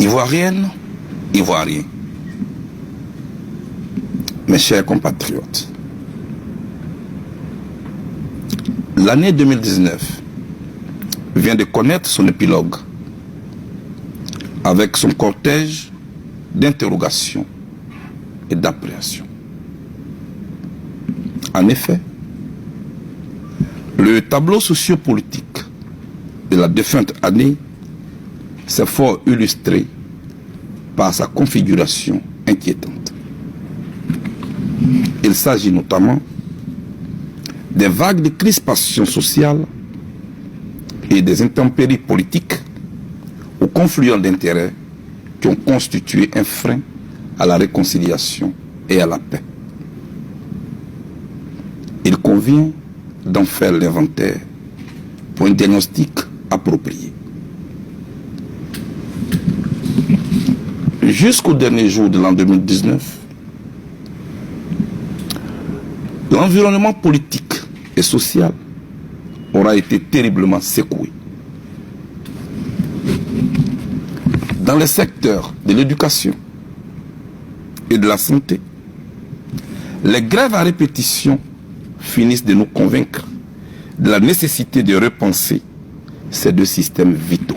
Ivoiriennes, Ivoiriens, mes chers compatriotes, l'année 2019 vient de connaître son épilogue avec son cortège d'interrogations et d'appréhension. En effet, le tableau sociopolitique de la défunte année s'est fort illustré par sa configuration inquiétante. Il s'agit notamment des vagues de crispation sociale et des intempéries politiques aux confluents d'intérêts qui ont constitué un frein à la réconciliation et à la paix. Il convient d'en faire l'inventaire pour un diagnostic approprié. Jusqu'au dernier jour de l'an 2019, l'environnement politique et social aura été terriblement secoué. Dans les secteurs de l'éducation et de la santé, les grèves à répétition finissent de nous convaincre de la nécessité de repenser ces deux systèmes vitaux.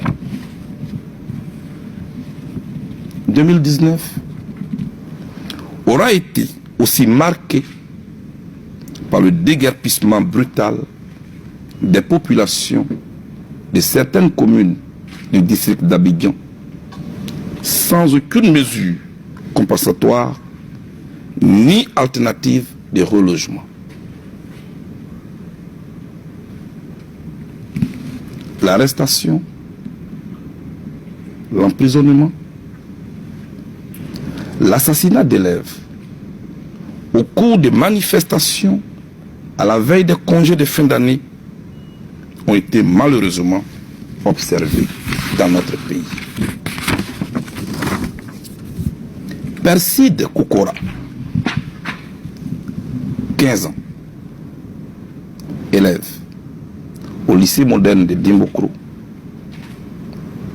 2019 aura été aussi marqué par le déguerpissement brutal des populations de certaines communes du district d'Abidjan, sans aucune mesure compensatoire ni alternative de relogement. L'arrestation, l'emprisonnement, l'assassinat d'élèves au cours de manifestations à la veille des congés de fin d'année ont été malheureusement observés dans notre pays. Perside Kokora, 15 ans, élève au lycée moderne de Dimbokro,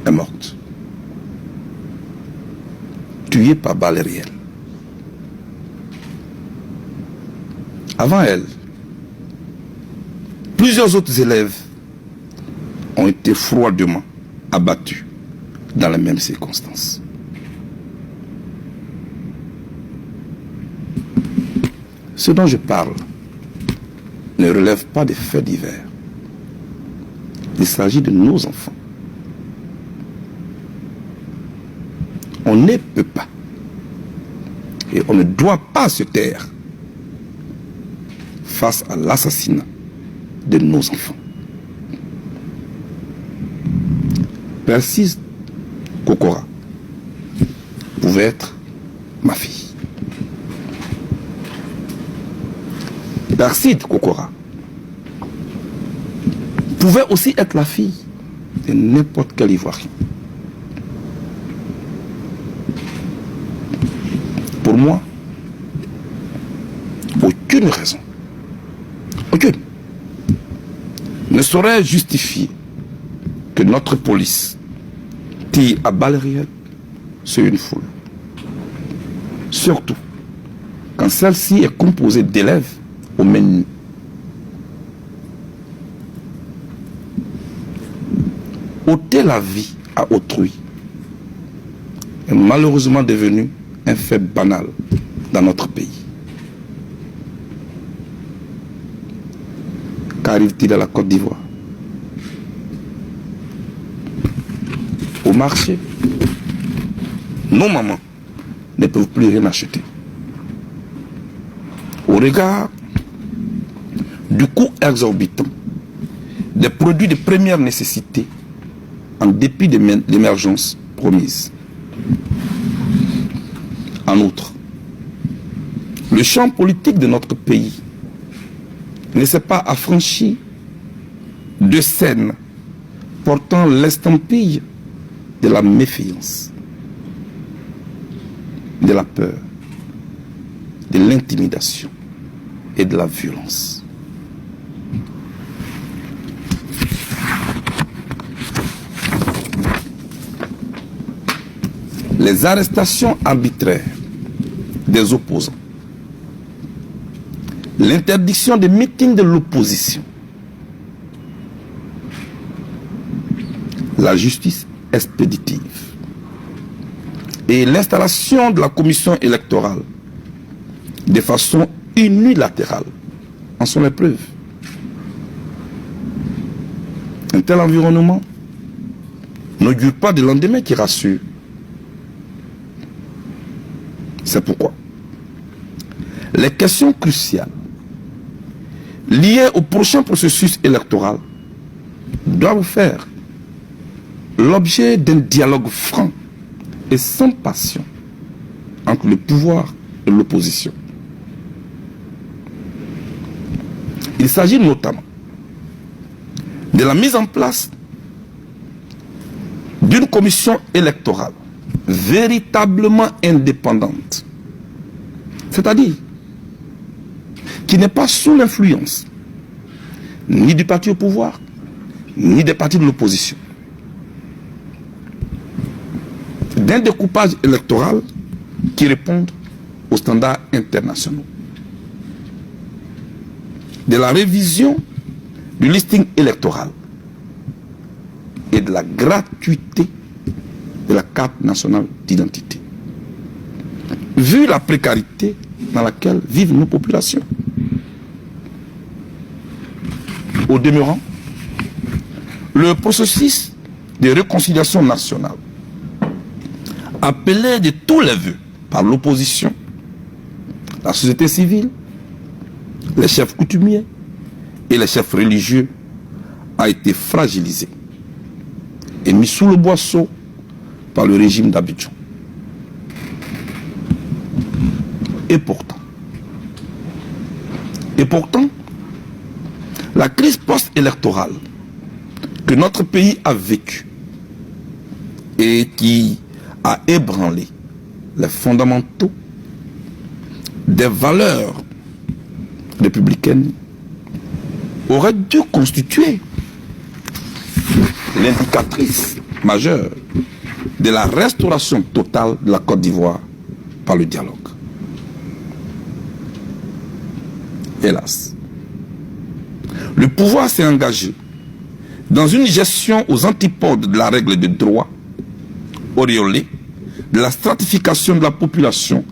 est morte, tuée par balle réelle. Avant elle, plusieurs autres élèves ont été froidement abattus dans les mêmes circonstances. Ce dont je parle ne relève pas des faits divers. Il s'agit de nos enfants. On ne peut pas et on ne doit pas se taire face à l'assassinat de nos enfants. Perside Kokora pouvait être ma fille. Perside Kokora pouvait aussi être la fille de n'importe quel Ivoirien. Pour moi, aucune raison, aucune, ne saurait justifier que notre police tire à balles réelles sur une foule. Surtout quand celle-ci est composée d'élèves au menu. Ôter la vie à autrui est malheureusement devenu un fait banal dans notre pays. Qu'arrive-t-il à la Côte d'Ivoire? Au marché, nos mamans ne peuvent plus rien acheter. Au regard du coût exorbitant des produits de première nécessité, en dépit de l'émergence promise. En outre, le champ politique de notre pays ne s'est pas affranchi de scènes portant l'estampille de la méfiance, de la peur, de l'intimidation et de la violence. les arrestations arbitraires des opposants, l'interdiction des meetings de l'opposition, la justice expéditive et l'installation de la commission électorale de façon unilatérale en sont les preuves. Un tel environnement n'augure pas de lendemain qui rassure. C'est pourquoi les questions cruciales liées au prochain processus électoral doivent faire l'objet d'un dialogue franc et sans passion entre le pouvoir et l'opposition. Il s'agit notamment de la mise en place d'une commission électorale véritablement indépendante, c'est-à-dire qui n'est pas sous l'influence ni du parti au pouvoir, ni des partis de l'opposition, d'un découpage électoral qui réponde aux standards internationaux, de la révision du listing électoral et de la gratuité de la carte nationale d'identité, vu la précarité dans laquelle vivent nos populations. Au demeurant, le processus de réconciliation nationale, appelé de tous les vœux par l'opposition, la société civile, les chefs coutumiers et les chefs religieux, a été fragilisé et mis sous le boisseau par le régime d'Abidjan. Et pourtant, la crise post-électorale que notre pays a vécue et qui a ébranlé les fondamentaux des valeurs républicaines aurait dû constituer l'indicatrice majeure de la restauration totale de la Côte d'Ivoire par le dialogue. Hélas, le pouvoir s'est engagé dans une gestion aux antipodes de la règle de droit, auréolée de la stratification de la population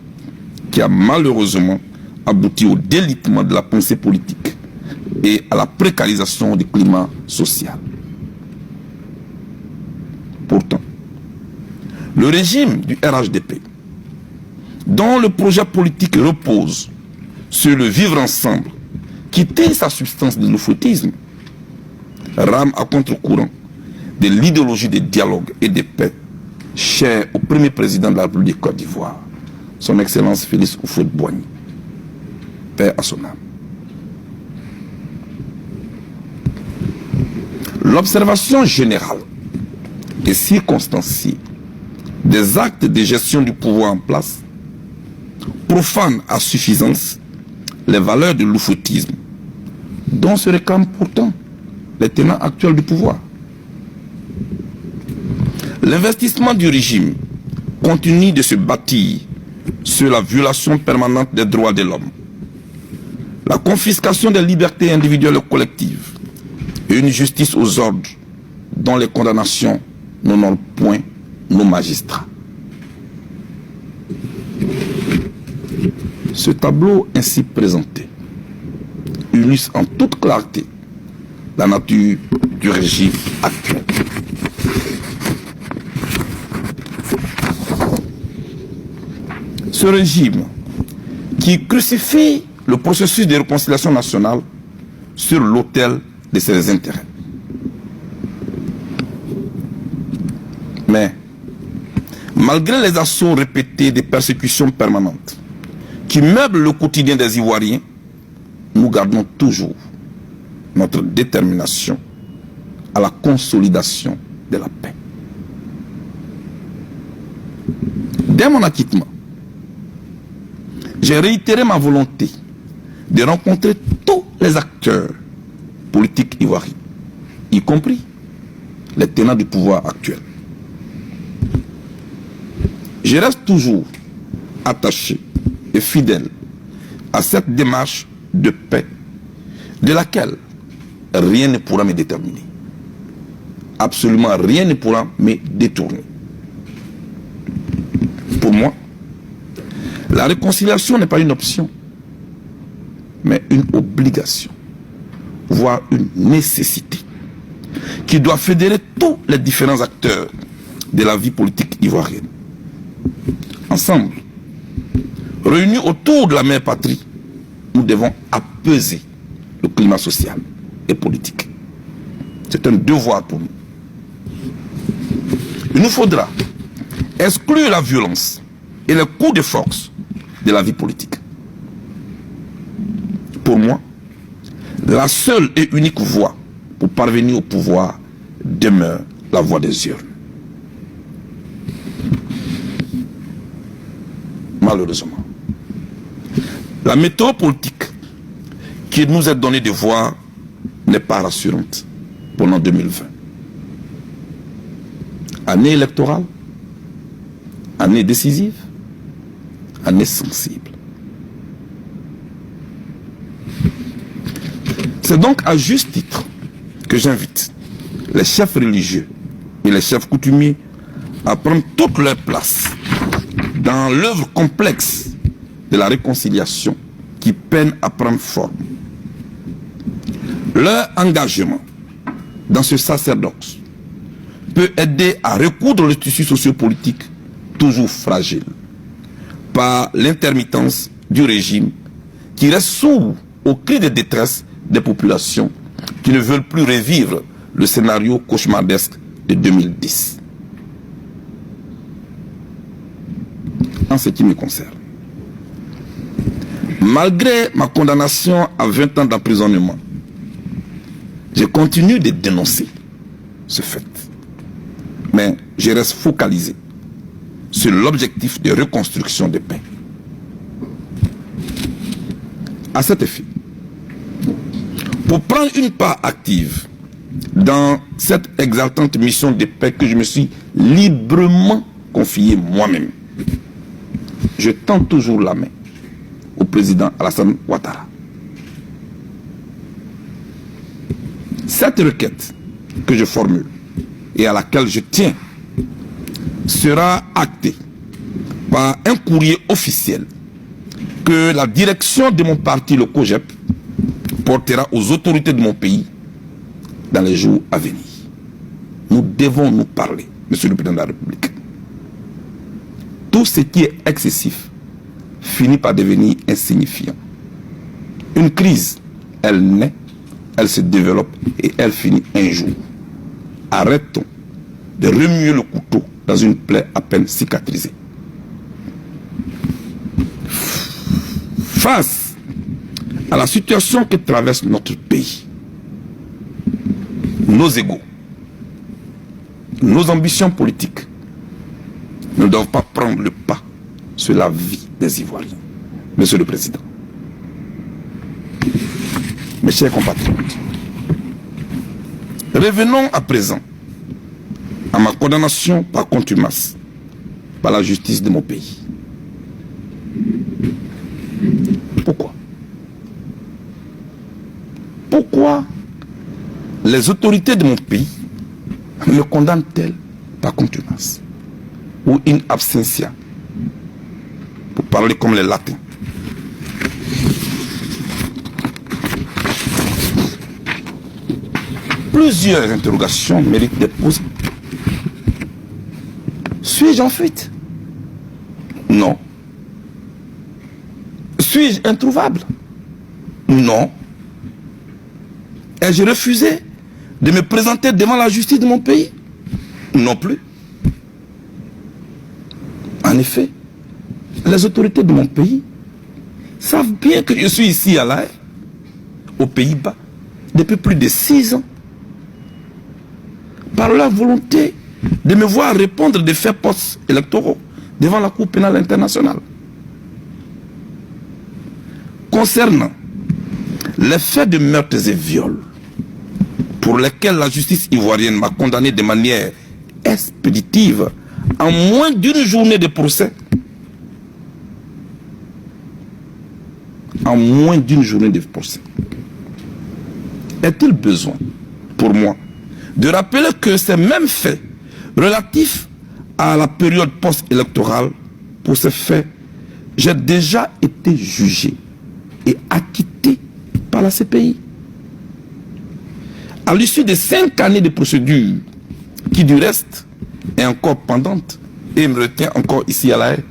qui a malheureusement abouti au délitement de la pensée politique et à la précarisation du climat social. Pourtant, le régime du RHDP, dont le projet politique repose sur le vivre ensemble, qui tait sa substance de l'oufoutisme, rame à contre-courant de l'idéologie de dialogue et de paix chère au premier président de la République de Côte d'Ivoire, son Excellence Félix Houphouët-Boigny, paix à son âme. L'observation générale et circonstanciée des actes de gestion du pouvoir en place profane à suffisance les valeurs de l'oufoutisme dont se réclament pourtant les tenants actuels du pouvoir. L'investissement du régime continue de se bâtir sur la violation permanente des droits de l'homme, la confiscation des libertés individuelles et collectives et une justice aux ordres dont les condamnations n'honorent point nos magistrats. Ce tableau ainsi présenté illustre en toute clarté la nature du régime actuel. Ce régime qui crucifie le processus de réconciliation nationale sur l'autel de ses intérêts. Mais, malgré les assauts répétés des persécutions permanentes qui meublent le quotidien des Ivoiriens, nous gardons toujours notre détermination à la consolidation de la paix. Dès mon acquittement, j'ai réitéré ma volonté de rencontrer tous les acteurs politiques ivoiriens, y compris les tenants du pouvoir actuel. Je reste toujours attaché et fidèle à cette démarche de paix de laquelle rien ne pourra me déterminer. Absolument rien ne pourra me détourner. Pour moi, la réconciliation n'est pas une option, mais une obligation, voire une nécessité, qui doit fédérer tous les différents acteurs de la vie politique ivoirienne. Ensemble, réunis autour de la mère patrie, nous devons apaiser le climat social et politique. C'est un devoir pour nous. Il nous faudra exclure la violence et les coups de force de la vie politique. Pour moi, la seule et unique voie pour parvenir au pouvoir demeure la voie des urnes. Malheureusement, la méthode politique qui nous est donnée de voir n'est pas rassurante pendant 2020. Année électorale, année décisive, année sensible. C'est donc à juste titre que j'invite les chefs religieux et les chefs coutumiers à prendre toute leur place dans l'œuvre complexe de la réconciliation qui peine à prendre forme. Leur engagement dans ce sacerdoce peut aider à recoudre le tissu sociopolitique toujours fragile par l'intermittence du régime qui reste sourd aux cris de détresse des populations qui ne veulent plus revivre le scénario cauchemardesque de 2010. En ce qui me concerne, malgré ma condamnation à 20 ans d'emprisonnement, je continue de dénoncer ce fait. Mais je reste focalisé sur l'objectif de reconstruction de paix. À cet effet, pour prendre une part active dans cette exaltante mission de paix que je me suis librement confiée moi-même, je tends toujours la main au président Alassane Ouattara. Cette requête que je formule et à laquelle je tiens sera actée par un courrier officiel que la direction de mon parti, le COJEP, portera aux autorités de mon pays dans les jours à venir. Nous devons nous parler, Monsieur le Président de la République. Tout ce qui est excessif finit par devenir insignifiant. Une crise, elle naît, elle se développe et elle finit un jour. Arrêtons de remuer le couteau dans une plaie à peine cicatrisée. Face à la situation que traverse notre pays, nos égos, nos ambitions politiques ne doivent pas prendre le pas sur la vie des Ivoiriens. Monsieur le Président, mes chers compatriotes, revenons à présent à ma condamnation par contumace par la justice de mon pays. Pourquoi? Pourquoi les autorités de mon pays me condamnent-elles par contumace ou in absentia, pour parler comme les latins? Plusieurs interrogations méritent d'être posées. Suis-je en fuite? Non. Suis-je introuvable? Non. Ai-je refusé de me présenter devant la justice de mon pays? Non plus. En effet, les autorités de mon pays savent bien que je suis ici à La Haye, aux Pays-Bas, depuis plus de 6 ans. Par leur volonté de me voir répondre des faits post-électoraux devant la Cour pénale internationale. Concernant les faits de meurtres et viols pour lesquels la justice ivoirienne m'a condamné de manière expéditive en moins d'une journée de procès, en moins d'une journée de procès, est-il besoin, pour moi, de rappeler que ces mêmes faits relatifs à la période post-électorale, pour ces faits, j'ai déjà été jugé et acquitté par la CPI. À l'issue de 5 années de procédure, qui du reste est encore pendante et me retient encore ici à La Haye.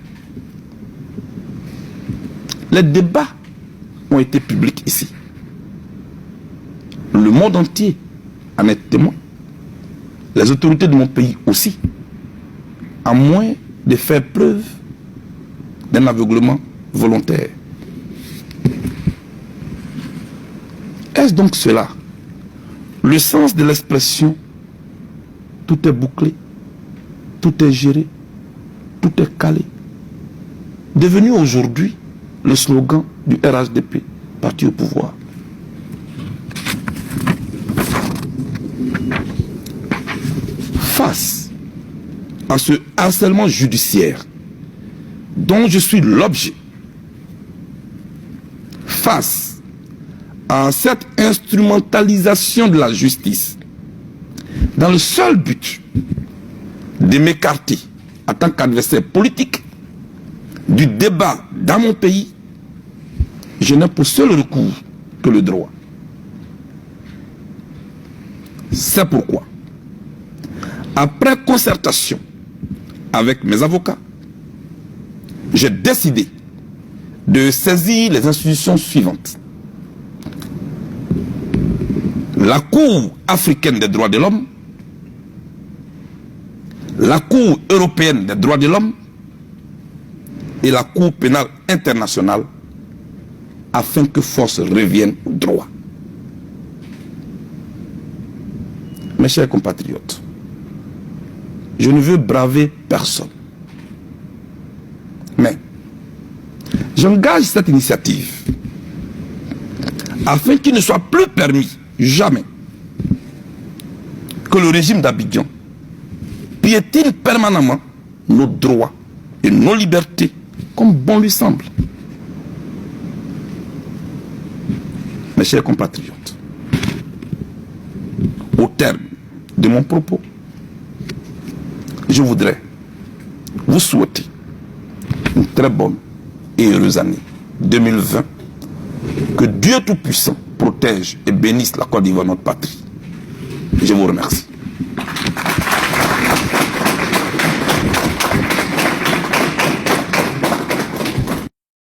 Les débats ont été publics ici. Le monde entier en est témoin. Les autorités de mon pays aussi, à moins de faire preuve d'un aveuglement volontaire. Est-ce donc cela le sens de l'expression « tout est bouclé, tout est géré, tout est calé », devenu aujourd'hui le slogan du RHDP, parti au pouvoir? Face à ce harcèlement judiciaire dont je suis l'objet, face à cette instrumentalisation de la justice, dans le seul but de m'écarter en tant qu'adversaire politique du débat dans mon pays, je n'ai pour seul recours que le droit. C'est pourquoi, après concertation avec mes avocats, j'ai décidé de saisir les institutions suivantes. La Cour africaine des droits de l'homme, la Cour européenne des droits de l'homme et la Cour pénale internationale, afin que force revienne au droit. Mes chers compatriotes, je ne veux braver personne. Mais j'engage cette initiative afin qu'il ne soit plus permis, jamais, que le régime d'Abidjan piétine permanemment nos droits et nos libertés comme bon lui semble. Mes chers compatriotes, au terme de mon propos, je voudrais vous souhaiter une très bonne et heureuse année 2020. Que Dieu Tout-Puissant protège et bénisse la Côte d'Ivoire, notre patrie. Je vous remercie.